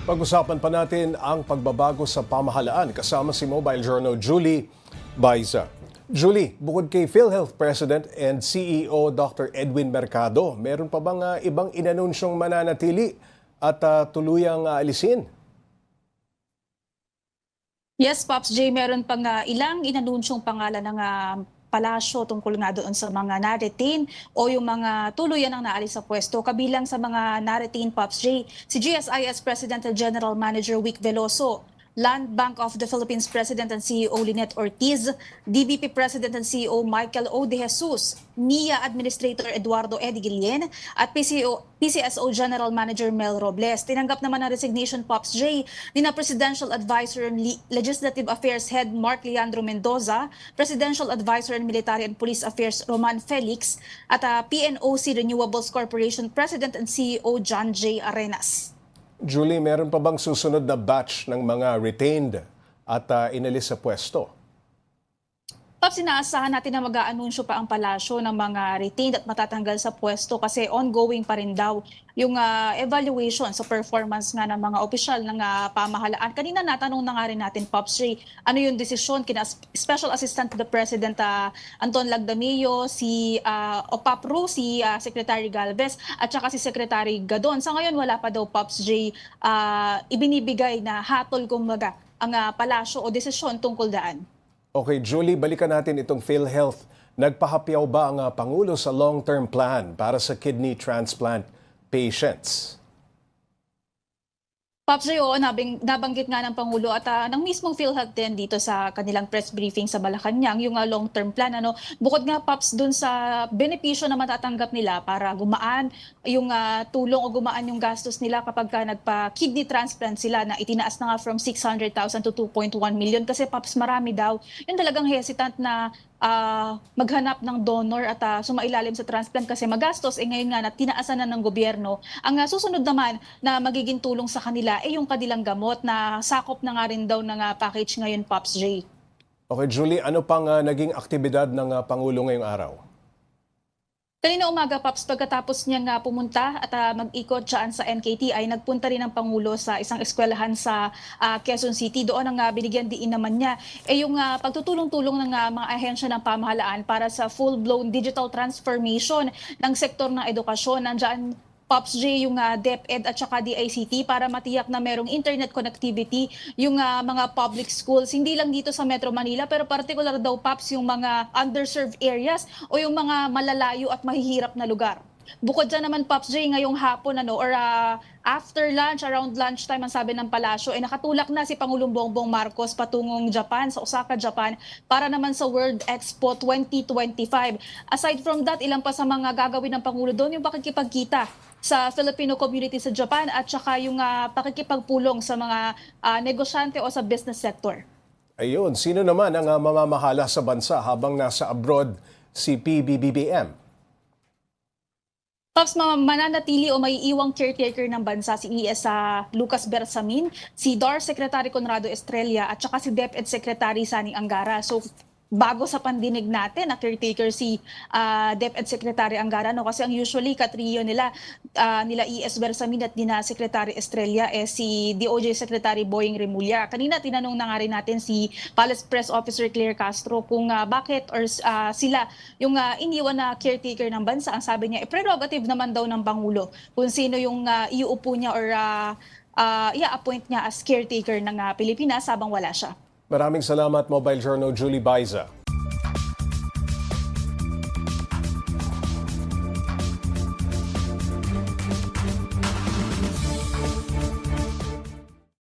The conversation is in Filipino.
Pag-usapan pa natin ang pagbabago sa pamahalaan kasama si Mobile Journal Julie Baiza. Julie, bukod kay PhilHealth President and CEO Dr. Edwin Mercado, meron pa bang ibang inanunsyong mananatili at tuluyang alisin? Yes, Pops J, meron pang ilang inanunsyong pangalan ng palasyo tungkol nga doon sa mga na-retain o yung mga tuluyan ang naalis sa pwesto. Kabilang sa mga na-retain, Pops J, si GSIS President and General Manager Vic Veloso, Land Bank of the Philippines President and CEO Lynette Ortiz, DBP President and CEO Michael O. De Jesus, NIA Administrator Eduardo Edigilien, at PCSO General Manager Mel Robles. Tinanggap naman ang resignation, Pops J, ni na Presidential Advisor and Legislative Affairs Head Mark Leandro Mendoza, Presidential Advisor and Military and Police Affairs Roman Felix, at PNOC Renewables Corporation President and CEO John J. Arenas. Julie, meron pa bang susunod na batch ng mga retained at inalis sa pwesto? Pops, inaasahan natin na mag-aanunsyo pa ang palasyo ng mga retained at matatanggal sa pwesto kasi ongoing pa rin daw yung evaluation sa performance nga ng mga opisyal ng pamahalaan. Kanina natanong na nga rin natin, Pops Ray, ano yung desisyon kina Special Assistant to the President Anton Lagdamillo, si Opapro, si Secretary Galvez, at saka si Secretary Gadon. Sa ngayon, wala pa daw, Pops Ray, ibinibigay na hatol kumbaga ang palasyo o desisyon tungkol daan. Okay, Julie, balikan natin itong PhilHealth. Nagpahapyaw ba ang Pangulo sa long-term plan para sa kidney transplant patients? Pops Ray, oo, nabanggit nga ng Pangulo at ng mismong PhilHealth din dito sa kanilang press briefing sa Malacanang, yung long-term plan. Bukod nga, Pops, dun sa benepisyo na matatanggap nila para gumaan yung tulong o gumaan yung gastos nila kapag nagpa-kidney transplant sila na itinaas na nga from 600,000 to 2.1 million. Kasi, Pops, marami daw yung talagang hesitant na maghanap ng donor at sumailalim sa transplant kasi magastos. Ngayon nga na tinaasan na ng gobyerno. Ang susunod naman na magiging tulong sa kanila yung kanilang gamot na sakop na nga rin daw ng package ngayon, Pops J. Okay, Julie, ano pang naging aktibidad ng Pangulo ngayong araw? Kanina umaga, Pops, pagkatapos niyang pumunta at mag-ikot dyan sa NKT, ay nagpunta rin ang Pangulo sa isang eskwelahan sa Quezon City. Doon ang binigyan diin naman niya yung pagtutulong-tulong ng mga ahensya ng pamahalaan para sa full-blown digital transformation ng sektor ng edukasyon. Nandiyan, Pops J, yung DepEd at saka DICT para matiyak na merong internet connectivity yung mga public schools. Hindi lang dito sa Metro Manila pero particular daw, Pops, yung mga underserved areas o yung mga malalayo at mahihirap na lugar. Bukod dyan naman, Pops J, ngayong hapon or after lunch, around lunchtime, ang sabi ng palasyo, nakatulak na si Pangulong Bongbong Marcos patungong Japan, sa Osaka, Japan, para naman sa World Expo 2025. Aside from that, ilang pa sa mga gagawin ng Pangulo doon, yung pakikipagkita sa Filipino community sa Japan at saka yung pakikipagpulong sa mga negosyante o sa business sector. Ayun, sino naman ang mamamahala sa bansa habang nasa abroad si PBBM? Pops, mananatili o may iwang caretaker ng bansa si ES Lucas Bersamin, si DAR Secretary Conrado Estrella at saka si DepEd Secretary Sani Angara. So bago sa pandinig natin na caretaker si DepEd Secretary Angara, kasi ang usually katrio nila ES Bersamin at dina Secretary Estrella si DOJ Secretary Boying Remulla. Kanina tinanong na nga rin natin si Palace Press Officer Claire Castro kung bakit or sila yung iniwan na caretaker ng bansa. Ang sabi niya, prerogative naman daw ng Pangulo kung sino yung iuupo niya or i-appoint niya as caretaker ng Pilipinas habang wala siya. Maraming salamat, Mobile Journal Julie Baiza.